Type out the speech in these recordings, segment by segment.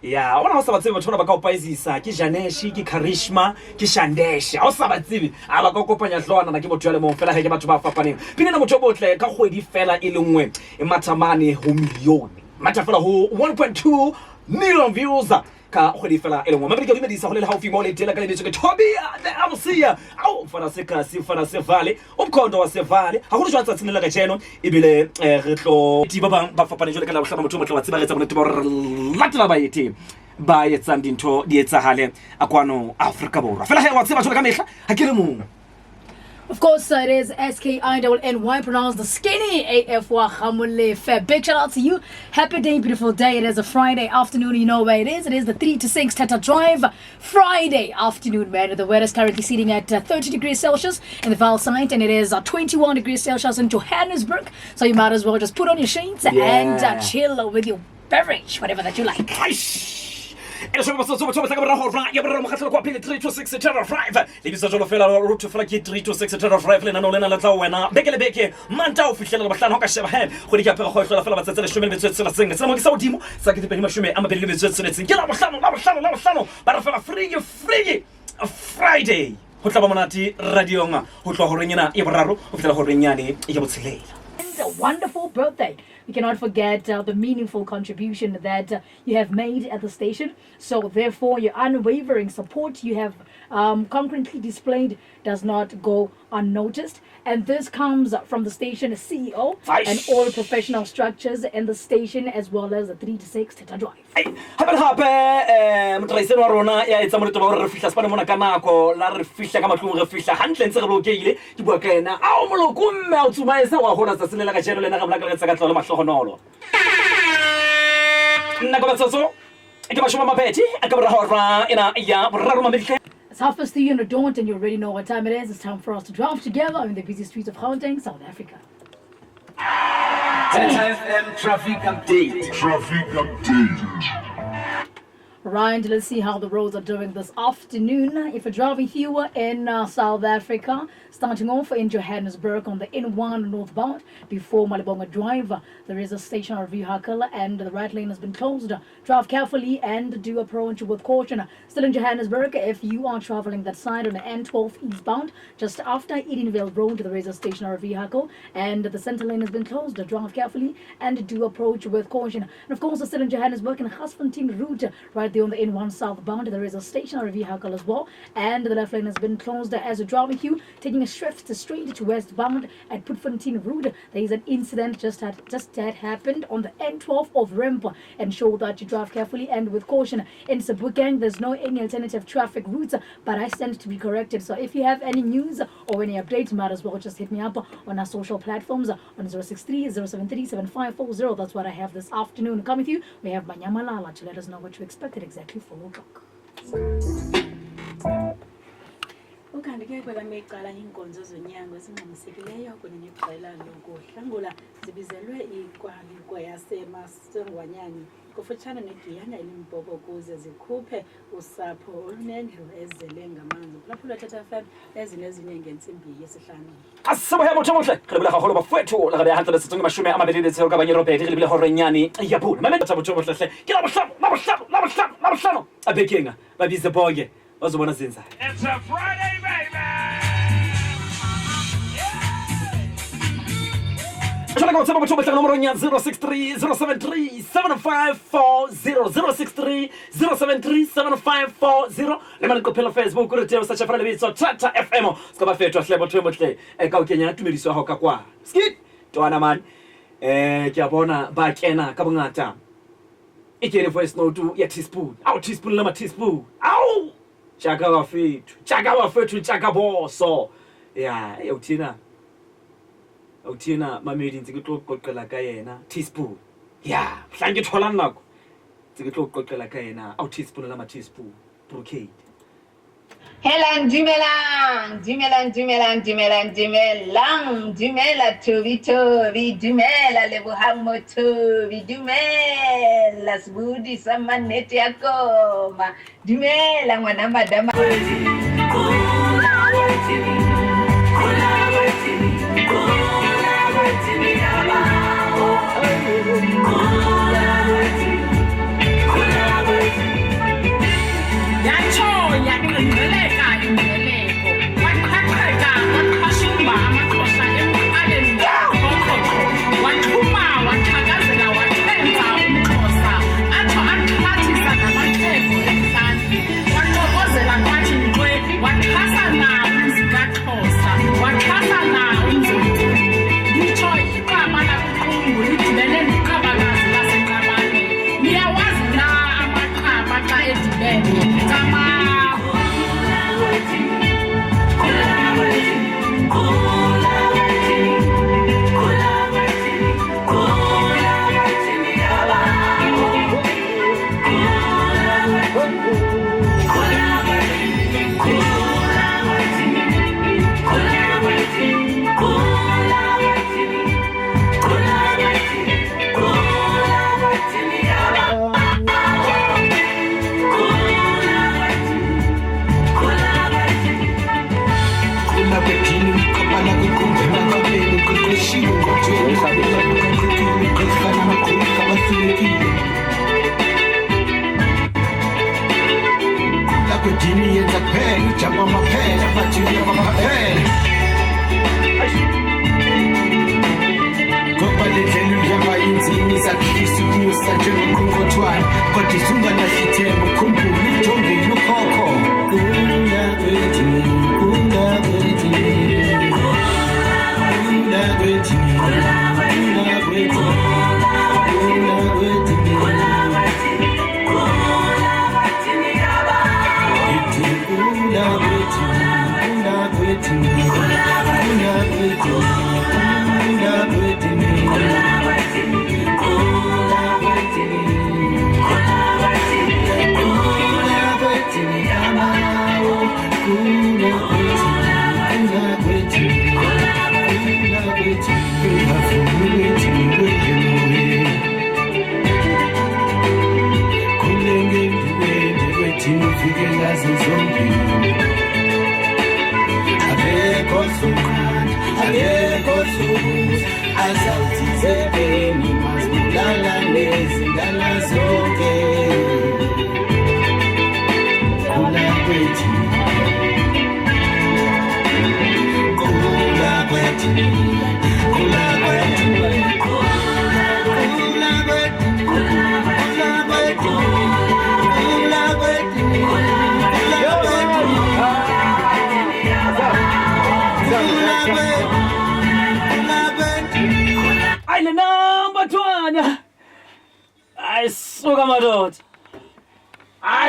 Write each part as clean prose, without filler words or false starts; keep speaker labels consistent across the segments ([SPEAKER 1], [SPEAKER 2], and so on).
[SPEAKER 1] ya ona sa batsebe batho ba ka opaisisa ke Janesh ke Karishma ke Shandesh o sa batsebe aba ka kopanya hlwana na ke motho ya le mo fela he ke batho ba fapaneng pina na motho botle ka kgwedi fela e lengwe e mathamane ho milione mata fela ho 1.2 million views ka kgwedi fela e lengwe mabele ke dumedisa go le haufi mo le tela ka le bitso ke Tobia the Amsia au fana se ka se fana se vale umkhondo wa se vale ha go jwatsa tsinela ka jeno ebile re tlo di ba bang ba fapane jole ka la bohlaba motho motho wa tseba re tsa monete ba latela ba yete ba etsang dintho di etsagale akwano Africa borwa fela he wa tseba jole ka mehla ha ke le mong.
[SPEAKER 2] Of course, it is SKINNY, pronounced the skinny AF Wahamulefe. Big shout out to you. Happy day, beautiful day. It is a Friday afternoon. You know where it is. It is the 3 to 6 Tata Drive Friday afternoon, man. The weather is currently sitting at 30 degrees Celsius in the Val site, and it is 21 degrees Celsius in Johannesburg. So you might as well just put on your shades and chill with your beverage, whatever that you like.
[SPEAKER 1] E so ba so ba ka ra ya ba mo khatla kwa pele 3 to 6 Terror 5 le bisa jolo fela route fela ke 3 to 6 Terror 5 le nano lena la tla wena bekele beke manta o fihlela ba hlano ka sheba he go di ka pega go hlola fela ba tsetsela shume le tsetsela senga sa mo ke sa odimo sa ke tepedi mashume a mabele le tsetsela tseng ke la bohlano ba ra fela free Friday go tla ba monati radio nga go tlo go renyana e boraro go fihlela go renyane e ke botshelela.
[SPEAKER 2] A wonderful birthday. We cannot forget the meaningful contribution that you have made at the station. So therefore, your unwavering support you have concurrently displayed does not go unnoticed. And this comes from the station CEO and all professional structures in the station, as well as the 3 to 6 Tata Drive.
[SPEAKER 1] Motraise wa rona ya etsa moleto ba re fihla spane mona ka nako la re fihla ka matlong re fihla hantle ntse re lokeile ke bua ka ena a o moloko mme a tsumaisa wa hona tsa senela ka jeno le nna ga bla ka tsa ka tlolo mahlogonolo nna ka batsoso ke ba shoma mapeti a ka bra hora ena ya boraro mamelike.
[SPEAKER 2] It's 3:30 on the dawn, and you already know what time it is. It's time for us to drive together in the busy streets of Gauteng, South Africa.
[SPEAKER 3] FM traffic update.
[SPEAKER 2] Right, let's see how the roads are doing this afternoon. If you're driving here in South Africa, starting off in Johannesburg on the N1 northbound before Malibonga Drive, there is a stationary vehicle and the right lane has been closed. Drive carefully and do approach with caution. Still in Johannesburg, if you are traveling that side on the N12 eastbound, just after Edenvale Road, there is a stationary vehicle and the center lane has been closed. Drive carefully and do approach with caution. And of course, still in Johannesburg in Gasfontein route, right there on the N1 southbound, there is a stationary vehicle as well, and the left lane has been closed as a driving queue taking a shift straight to westbound at Putfontein route. There is an incident just that happened on the N12 of Rempa. Ensure that you drive carefully and with caution. In Sebokeng, there's no any alternative traffic routes, but I stand to be corrected. So if you have any news or any updates, might as well just hit me up on our social platforms on 063 073 7540. That's what I have this afternoon. Come with you. We have Manyamalala to let us know what you expected exactly 4 o'clock.
[SPEAKER 4] Ukanti-ke kwelameqala inkonzo zonyango ezinxamisekileyo kunye neqela lokuhlangula zibizelwe ikwaliko yaseMasengwanyane kufutshane neGiyana eLimpopo ukuze zikhuphe usapho olunendlu ezele ngamanzi. Kulapho Tata FM ezinezinye ngentsimbi yesihlanu.
[SPEAKER 1] Asaba ya motlhomotlhe re bile gagolo ba fetho la ga ya hantla setso mashome a mabedi le tseo ka banye Robert re bile horenyane ya bula mame tsa motlhomotlhe ke la bohlano a bekenga ba bitse boge bazobona zenza.
[SPEAKER 3] It's a Friday, baby.
[SPEAKER 1] Jona ka tsaba motho batla nomoro nya 063 073 7540 063 073 7540 le mane kopela Facebook re teo sa chafala le bitso Tata FM ska ba fetwa hle motho motle e ka o kenya tumediso ha ka kwa skit twana man ke a bona ba kena ka bongata e kene voice note ya teaspoon teaspoon la ma teaspoon chaka wa fethu chaka boso ya uthina mamedi ntse ke tlo qoqela ka yena teaspoon ya hlange thola nako ntse ke tlo qoqela ka yena teaspoon la ma teaspoon brocade
[SPEAKER 5] Helang dumela Tobi, dumela Lebohang Motobi, dumela Sebudi sa Manete ya Koma, dumela ngwana madama.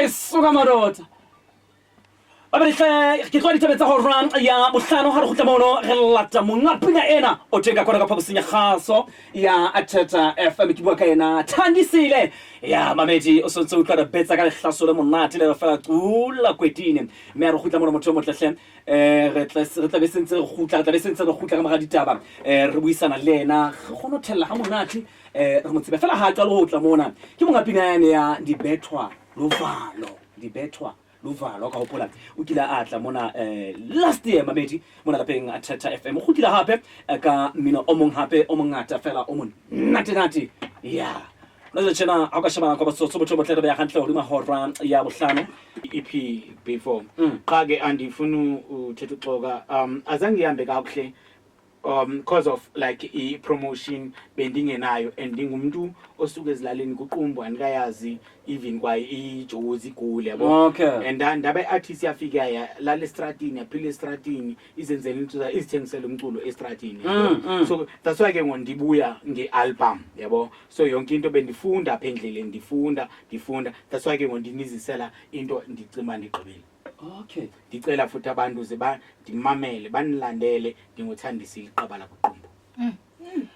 [SPEAKER 1] Suka madod. Abelihle ke tlo ditaba tsa ho run ya bohlano ha re khutla mono re lata monga pina ena o teka kona ka phabosing ya khaso ya Ateta FM ke bua ka ena Thandisile ya mamedi o sontse o tla betsa ka lehlaso le monate le fa tula kwetine me re khutla mono motho mo tlehle re tla be sentse re khutla ka mara ditaba re buisana le ena go no thella ha monate re mo tsebe fela ha tla lo tla mona ke monga pina ena ya Dibethwa Luvalo ka hopola o kila atla mona last year mamedi mona lapeng Ateta FM go kila hape ka mino o mong hape o mongata fela o mon nati ya no tsena a ka shaba ka botso botho botle ba ya gantle o rima hora ya bohlano
[SPEAKER 6] EP before qage andifuna uthetha uxoka azange ihambe kakuhle because of like promotion bendingenayo and ngumuntu osuke ezilaleni kuqumbu andikayazi even kwa iJozi igule yabo and ndabe artist yafika ya lale estratini yaphila estratini izenzele into izithengisela umculo estratini so that's why ke ngondibuya ngealbum yabo so yonke into bendifunda apha endleleni ndifunda that's why ke ngondinizisela into ndicima ndiqibile.
[SPEAKER 1] Okay.
[SPEAKER 6] Ndicela futhi abantu zeba ndimamele banilandele ndingothandisile iqaba kuqumbu.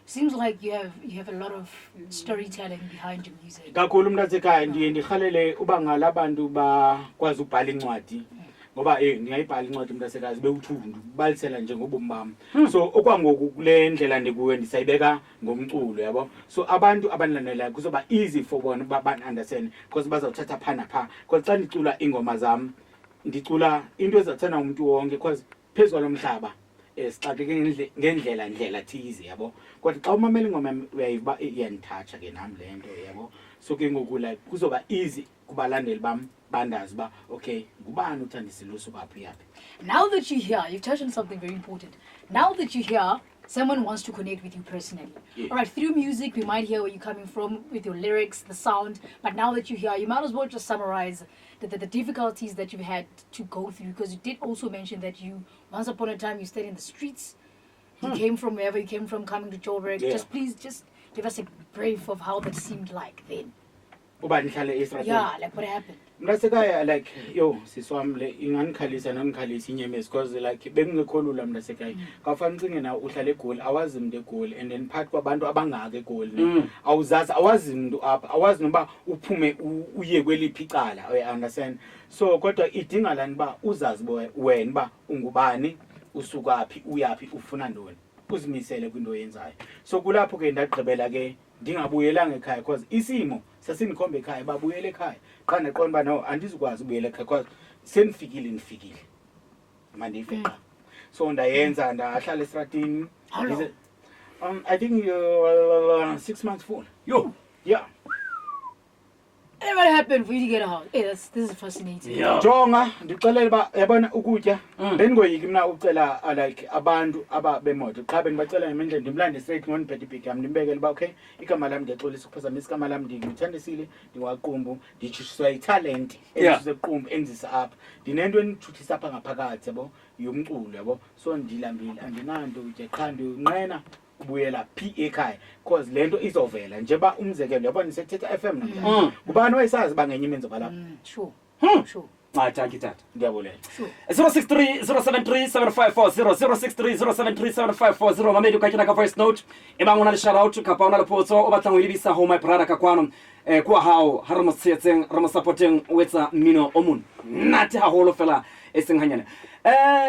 [SPEAKER 2] Seems like you have a lot of storytelling behind your music.
[SPEAKER 6] Kakhulu umntu asekhaya ndiye ndirhalele uba ngalabantu bakwazi ubhala incwadi ngoba ngiyayibhala incwadi umntasekazi bewuthundu ubalisela nje ngobomi bami so okwangoku kule ndlela ndikuwe ndisayibeka ngomculo yabo so abantu abandilandelayo kuzoba easy for bona uba ban-understand because bazawuthatha phana pha because xa ndicula ingoma zami ndicula into ezathanda umuntu wonke because phezu kwalo mhlaba sixakeke ngendlela thize yabo kodwa xa umamela ingoma uyayiva iyandithatsha ke nami le nto yabo so ke ngoku like kuzoba easy kubalandeli bami bandazi ba okay ngubani uthandisile usukaphi yaphi.
[SPEAKER 2] Now that you're here, you've touched on something very important. Now that you're here, someone wants to connect with you personally.
[SPEAKER 6] Yeah.
[SPEAKER 2] All right, through music, we might hear where you're coming from with your lyrics, the sound. But now that you're here, you might as well just summarize the difficulties that you've had to go through. Because you did also mention that you, once upon a time, you stayed in the streets. You came from wherever you came from, coming to Joburg.
[SPEAKER 6] Yeah.
[SPEAKER 2] Just please, just give us a brief of how that seemed like then.
[SPEAKER 6] Uba nihlale eStrand.
[SPEAKER 2] Yeah, like what happened.
[SPEAKER 6] Mnasekaya like yo siswami le inganikhalisa nangikhalisa inyemezi because like bekungekho lula mnasekaya kafana ucinge na uhlala eGoli awazi umuntu eGoli and then phakathi kwabantu abangaka eGoli awuzazi awazi umuntu apha awazi noba uphume uye kweliphi icala I understand so kodwa idinga lani ba uzazi wena ba ungubani usukaphi uyapi ufuna ntoni uzimisele kwinto oyenzayo so kulapho ke ndagqibela ke ndingabuyelanga ekhaya because isimo sasinikhomba ekhaya babuyele ekhaya qha ndaqonda ba no andizukwazi ubuyela ekhaya because senifikile mandifeqa so ndayenza ndahlala esitratini I think 6 months full
[SPEAKER 1] Yo.
[SPEAKER 6] yeah.
[SPEAKER 2] And what happened for you to get a house? Hey, this is fascinating.
[SPEAKER 1] Yeah.
[SPEAKER 6] Jonga ndixelela ba yabona ukutya bengoyiki mina ucela like abantu ababemoto qha benibacela ngemendlela ndimlande straight ngoniphethe ibhegi yami ndimbekele ba okay igama lami ndiyaxolisa ukuphazamisa igama lami ngithandisile ndiwaqumbu ndichiswa italent endisequmbu enzisa apha ndinento enithuthisa apha ngaphakathi yabo yomculo yabo so ndilambile andinanto utya qha ndinqena ubuyela phi ekhaya because lento izovela njeba umzekelo yabona nisethetha FM namhlanje ubani wayesazi bangenye imenzo balapha
[SPEAKER 2] Sure. Sure.
[SPEAKER 1] Thank you, Tata.
[SPEAKER 6] ndiyabulela
[SPEAKER 1] 063 073 7540 063 073 7540 mamedi ka kena ka voice note e bang ona le shout out ka pa ona le potso o batlang o lebisa ho my brother ka kwano kwa hao ha re mo tsetseng re mo supporting wetsa mmino o mon nate ha holo fela e seng hanyane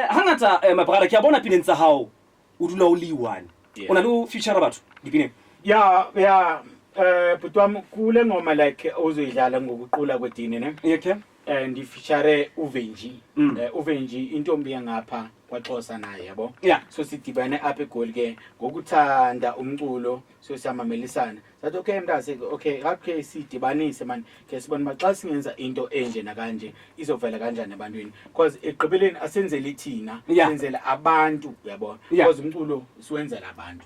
[SPEAKER 1] hangata my brother ke a bona pineng tsa hao o dula o le one ona lo feature batho dipineng
[SPEAKER 6] ya but wami kule ngoma like ozoyidlala ngokuqula kwedini ne
[SPEAKER 1] okay
[SPEAKER 6] ndifeature uvenji uvenji intombi yangapha kwaXhosa naye yabo
[SPEAKER 1] Yeah.
[SPEAKER 6] so sidibane apha eGoli ke ngokuthanda umculo so siyamamelisana sathi okay mntase okay akhe sidibanise man ke sibona maxa singenza into enje nakanje izovela kanjani ebantwini because egqibeleni asenzele thina
[SPEAKER 1] Yeah.
[SPEAKER 6] senzela abantu yabo
[SPEAKER 1] Yeah.
[SPEAKER 6] because umculo siwenzela abantu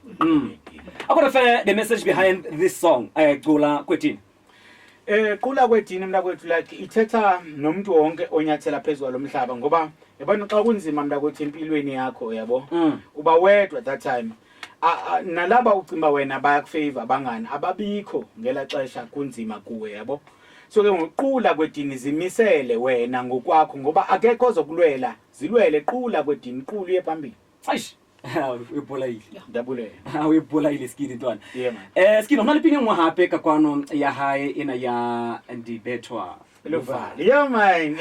[SPEAKER 1] akona fela the message behind this song cula kwedini
[SPEAKER 6] qula kwedini mntakwethu like ithetha nomuntu wonke onyathela phezulu lomhlaba ngoba yabona xa kunzima mntakwethu empilweni yakho yabo uba wedwa that time nalaba ucimba wena bayakufavor abangani ababikho ngela xesha kunzima kuwe yabo so ke ngoqula kwedini zimisele wena ngokwakho ngoba akekho ozokulwela zilwele qula kwedini qulu yephambili
[SPEAKER 1] aish uyibolaile
[SPEAKER 6] ndabulela
[SPEAKER 1] uyibolaile skini ntwana
[SPEAKER 6] yeah man
[SPEAKER 1] skini hona le pineng ngwa hape ka kwano ya hae ena ya Ndibethwa
[SPEAKER 6] Luvali yeah man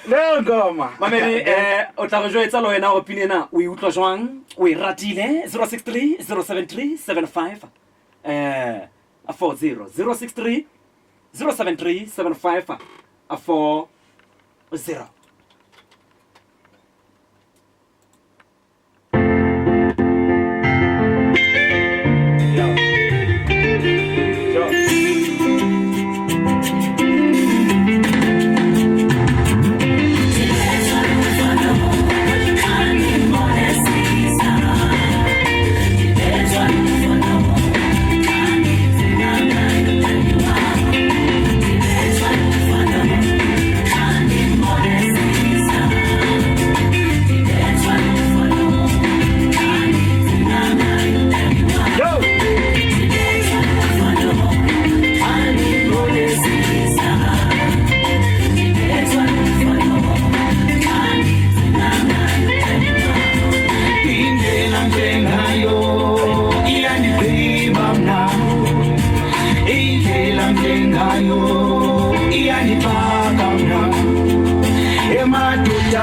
[SPEAKER 6] le ngoma
[SPEAKER 1] mamedi o tla go joetsa le wena opiniona o e utlwa jwang o e ratile 063 073 75 40 063 073 75 40.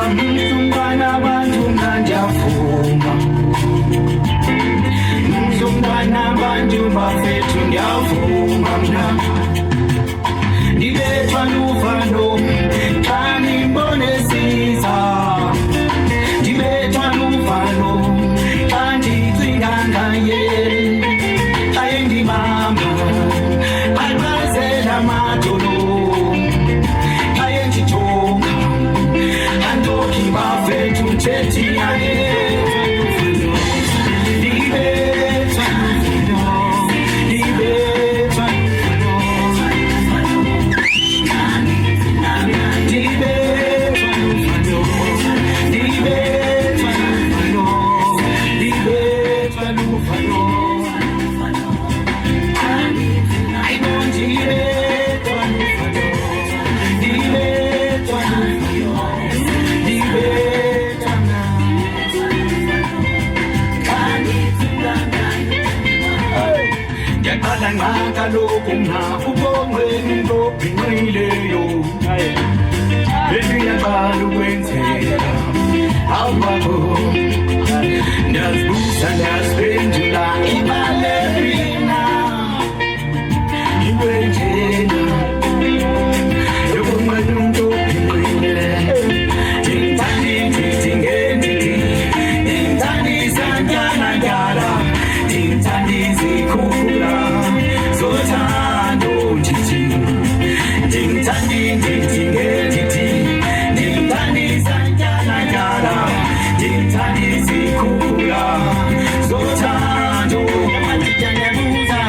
[SPEAKER 3] mzungwana bantu ngiyavuma mzungwana bantu bafethu ngiyavuma mna ndibethwa luvalo xa ngimbone siza ndibethwa luvalo xa ndicinga ngaye ayendibamba aqazela amadolo ayendijonga andoki bafethu thethiyane ndibethwa luvalo ndibethwa kaloku mna ubongweni ngobhinqileyo bendiyaqala ukwenzeka awubakho ndiyazibuza ndiyaziphendula ibalerina into enjena yokunqwela umntu obhinqileyo ndingithanda indithi ngendithi ndingithanda izantyalantyala ndingithanda izikhukhula zothando ndithi ndingithanda indithi ngendithi ndingithanda izantyalantyala ndingithanda izikhukhula zothando ndiyabuza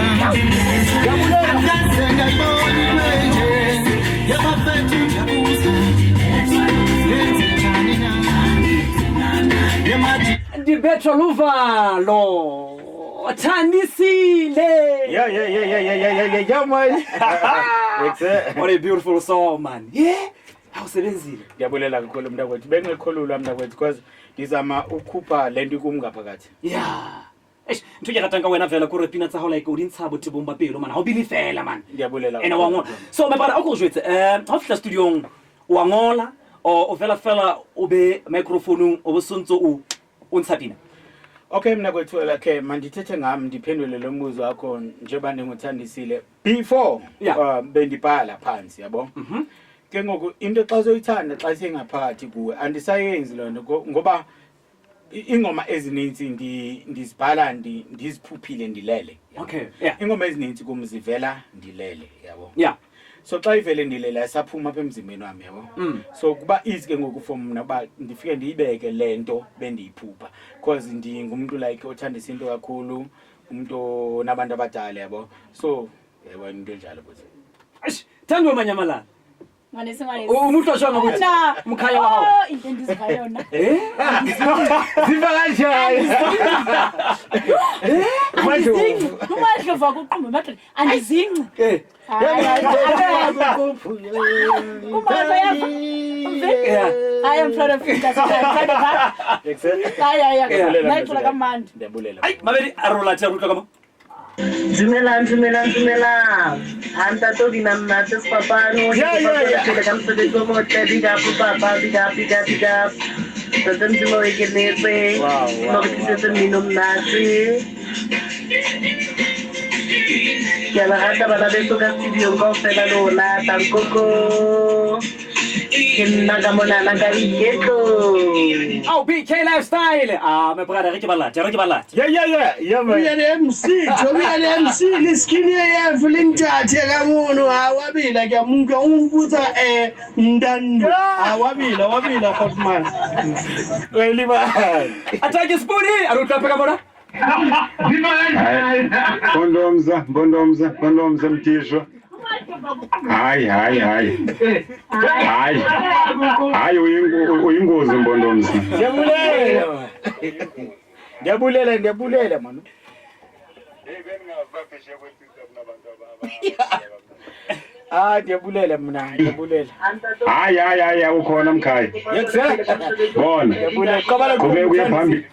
[SPEAKER 3] ndiyakaze ndabona imenje yabafethu ndiyabuza lenze njani na yamathi
[SPEAKER 1] ndibethwa luvalo Thandisile.
[SPEAKER 6] Yeah, man.
[SPEAKER 1] What a beautiful song, man. Yeah. Awusebenzile.
[SPEAKER 6] Ngiyabulela kakhulu mntakwethu. Bengikholula mntakwethu because ngizama ukukhupha lento kumngapha.
[SPEAKER 1] Yeah. Ntho ke ratang ka wena fela ko re pina tsa ho like o dintshabo tebomba pelo man. Ha o bile fela man.
[SPEAKER 6] Ngiyabulela.
[SPEAKER 1] Ene wa ngola. So my brother, o go jwetse ha fihla studio wa ngola o fela o be microphone o bosontso o ntshapina.
[SPEAKER 6] Okay mnakwethu okay mandithethe ngami ndiphendule lo mbuzo wakho njengoba nginguthandisile before bendibhala phansi yabo ke ngoku into xa uzoyithanda xa sengaphakathi kuwe andisayenzi lonto ngoba ingoma ezininzi ndizibhala ndiziphuphile ndilele
[SPEAKER 1] okay yeah
[SPEAKER 6] ingoma ezininzi kumzivela ndilele yabo
[SPEAKER 1] yeah
[SPEAKER 6] so xa ivele ndilele asaphuma apha emzimbeni wami yabo so kuba easy ke ngoku for mina ba ndifike ndiyibeke lento bendiyiphupha because ndingumuntu like othanda izinto kakhulu umuntu nabantu abadala yabo so yebo into enjalo ukuthi
[SPEAKER 1] eish thandwe manyamalala
[SPEAKER 4] Manese
[SPEAKER 1] umuntu ashanga ukuthi umkhaya wawo
[SPEAKER 4] into endiziva yona
[SPEAKER 6] ziva kanjani
[SPEAKER 4] andizinci umadlo vakuqumba madlo andizinci I am proud of you. That's what I'm
[SPEAKER 1] Ay, mabedi arola tsa rutla kama.
[SPEAKER 7] Dumela. Anta to dinamna tse papano. Ke ka mse go mo tedi ga papa biga. Tse mo ke netse. No ke tse minum natri. Ya la gata bana de to ka studio go fela lona tankoko. Kinna ka mona na ka ieto.
[SPEAKER 1] Oh, BK lifestyle. My brother Ricky Ballat.
[SPEAKER 6] Yeah, man.
[SPEAKER 8] We are MC, liskini ya fulintate kamuno awabila ke munga umbuza ndando awabila hotman.
[SPEAKER 6] Really man.
[SPEAKER 1] Atake spuni arutla peka bona.
[SPEAKER 9] Bondomza mtisho. Hayi uyingozi mbondomza.
[SPEAKER 6] Ndiyabulela manu. Ndiyabulela mina.
[SPEAKER 9] Hayi ukhona mkhaya. Bona. Kube kuye phambili.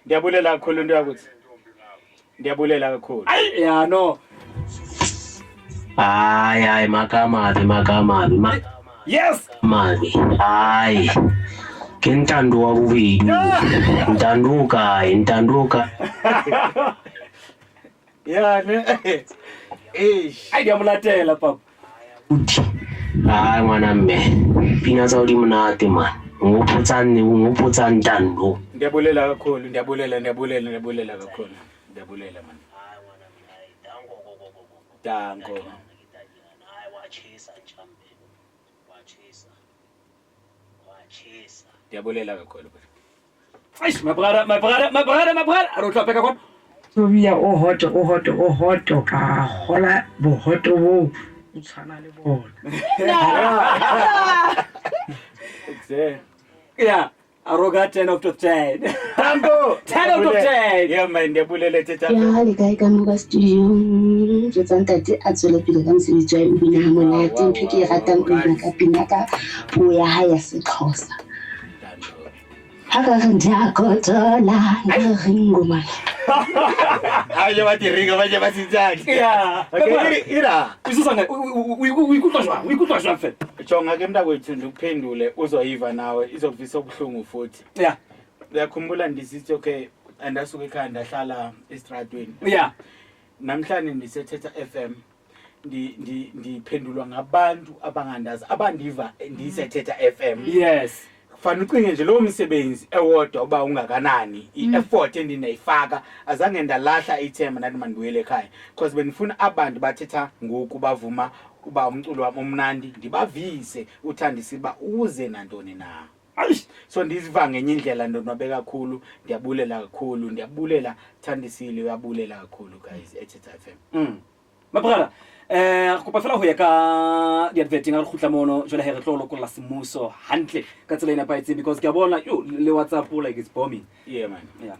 [SPEAKER 6] Ndiyabulela kakhulu into yakuthi. Ndiyabulela kakhulu.
[SPEAKER 1] Yeah, no.
[SPEAKER 7] Hayi makamabi.
[SPEAKER 1] Yes.
[SPEAKER 7] Mani. Hayi. Kentando wabubili. Ntanduka.
[SPEAKER 6] Yeah, ne.
[SPEAKER 1] Ayamlatela papa.
[SPEAKER 7] Uthi. Hayi mwana mme. Pina za uli mnate man. Nguputsa ntando.
[SPEAKER 6] Ndiyabulela kakhulu, ndiyabulela kakhulu. Ndiyabulela man. Danko. Ndiyabulela kakhulu.
[SPEAKER 1] Eish, my brother. Arotla peka kon.
[SPEAKER 8] Tobia o hoto ka hola bo hoto bo utshana le bona.
[SPEAKER 1] Yeah. Aroga 10 out of 10. Tango 10 out of 10.
[SPEAKER 6] Yeah man, ndiyabulela teta.
[SPEAKER 10] Ya le kae ka mo ka studio. Je tsantate a tswela pele ka mosebetsi wa bina ha monate ntho ke ratang go bina ka pina ka puo ya ha ya Sexhosa. Ha ka re ndiakotola ngingoma.
[SPEAKER 6] Hayi badiringa baje basitsaki.
[SPEAKER 1] Yeah.
[SPEAKER 6] Okay, ira.
[SPEAKER 1] Usuzanga uyikuhlwa shwa mfethu.
[SPEAKER 6] Jonga ke mntakwethu ndikuphendule uzoyiva nawe izokuvisa ubuhlungu futhi.
[SPEAKER 1] Yeah.
[SPEAKER 6] Uyakhumbula ndisithi okay andasuka ekhaya ndahlala estradweni.
[SPEAKER 1] Yeah.
[SPEAKER 6] Namhlanje ndisethetha FM ndiphendulwa ngabantu abangandazi abandiva ndisethetha FM.
[SPEAKER 1] Yes.
[SPEAKER 6] Fana ucinge nje lo msebenzi ewodwa uba ungakanani i-effort endinayifaka azange ndalahla ithemba nathi mandibuyele ekhaya because benifuna abantu bathetha ngoku bavuma uba umculo wami omnandi ndibavise uthandisiba uze nantoni na. So ndiziva ngenye indlela ndonwabe kakhulu, ndiyabulela kakhulu, ndiyabulela Thandisile, uyabulela kakhulu guys eThetha FM.
[SPEAKER 1] Mabrala kopa fela ho ya ka di-adverting a re khutla mono jwale he re tlo lokolla semmuso hantle ka tsela ena paetseng because ke a bona yo le WhatsApp like it's bombing.
[SPEAKER 6] Yeah man.
[SPEAKER 1] Yeah.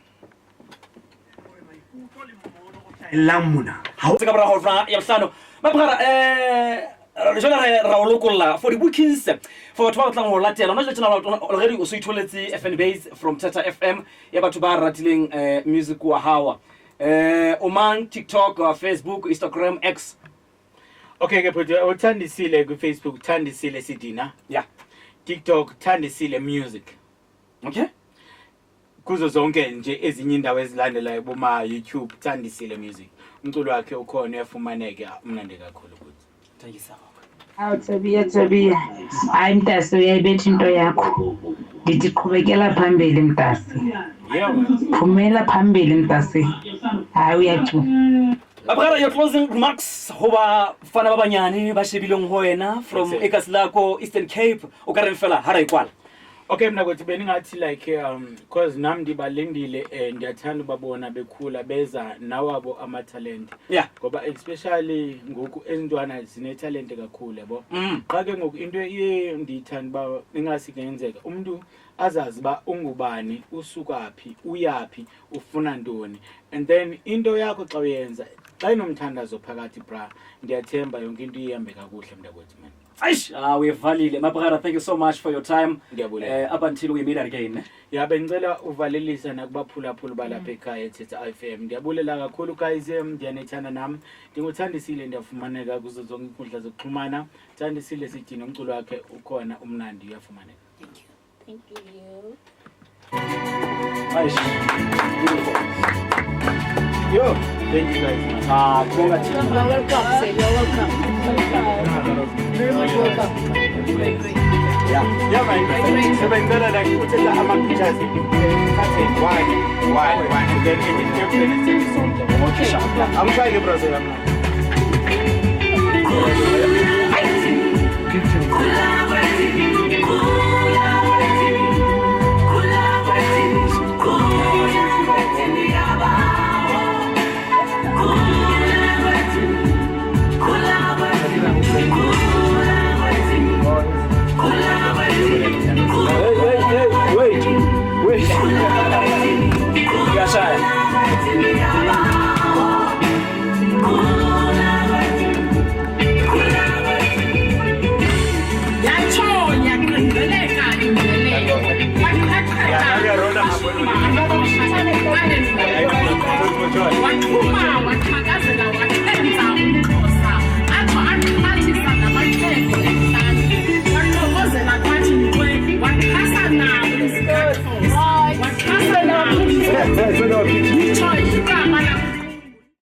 [SPEAKER 8] Lamuna.
[SPEAKER 1] Ha o tseka bra ho fla ya hlano. Mabrala jwale ra o lokolla for the bookings for batho ba batlang ho latela ona jwale already o so itholetse FN base from Thetha FM ya batho ba ratileng music wa hawa. Oman, TikTok, Facebook, Instagram, X.
[SPEAKER 6] Okay, ke photo uThandisile ku Facebook, Thandisile Sidina.
[SPEAKER 1] Yeah.
[SPEAKER 6] TikTok, Thandisile Music.
[SPEAKER 1] Okay.
[SPEAKER 6] Kuzo zonke nje ezinye indawo ezilandelayo boma YouTube, Thandisile Music. Umculo wakhe ukhona uyafumaneka umnandi kakhulu ukuthi.
[SPEAKER 1] Thank you so much.
[SPEAKER 11] Awu Tobia. Hayi Mtasi uyayibetha into yakho. Ndithi qhubekela phambili Mtasi.
[SPEAKER 6] Yeah.
[SPEAKER 11] Phumela phambili Mtasi. Hayi uyachu.
[SPEAKER 1] Mabrala your closing remarks hoba fana ba banyane ba shebileng ho wena from Ekaslako Eastern Cape o ka re fela ha ra ikwala.
[SPEAKER 6] Okay mina ukuthi beningathi like because nami ndibalendile ndiyathanda babona bekhula beza nawabo ama talent.
[SPEAKER 1] Yeah.
[SPEAKER 6] Ngoba especially ngoku ezintwana zine talent kakhulu yabo. Qake ngoku into ndiyithanda ba ingasi kuyenzeka umuntu azazi ba ungubani usukaphi uyapi ufuna ntoni and then into yakho xa uyenza xa inomthandazo phakathi bra ndiyathemba yonke into ihambe kakuhle mntakwethu man.
[SPEAKER 1] Aish we valile Mabrala, thank you so much for your time. Up until we meet again.
[SPEAKER 6] Ya bengicela uvalelisa nakubaphulaphula balapha ekhaya eThetha FM. Ndiyabulela kakhulu guys, ndiyanethana nami. Ndinguthandisile ndiyafumaneka kuzo zonke inkundla zokuxhumana. Thandisile Sidina umculo wakhe ukhona umnandi uyafumaneka.
[SPEAKER 4] Thank you.
[SPEAKER 1] Aish. Beautiful.
[SPEAKER 6] Yo, thank you guys.
[SPEAKER 2] You're welcome, sir. You're welcome. Very much welcome.
[SPEAKER 6] Yeah, man. So bengicela like uthetha ama-pictures khathi one and then in the song. Okay, sure. I'm trying to browse it.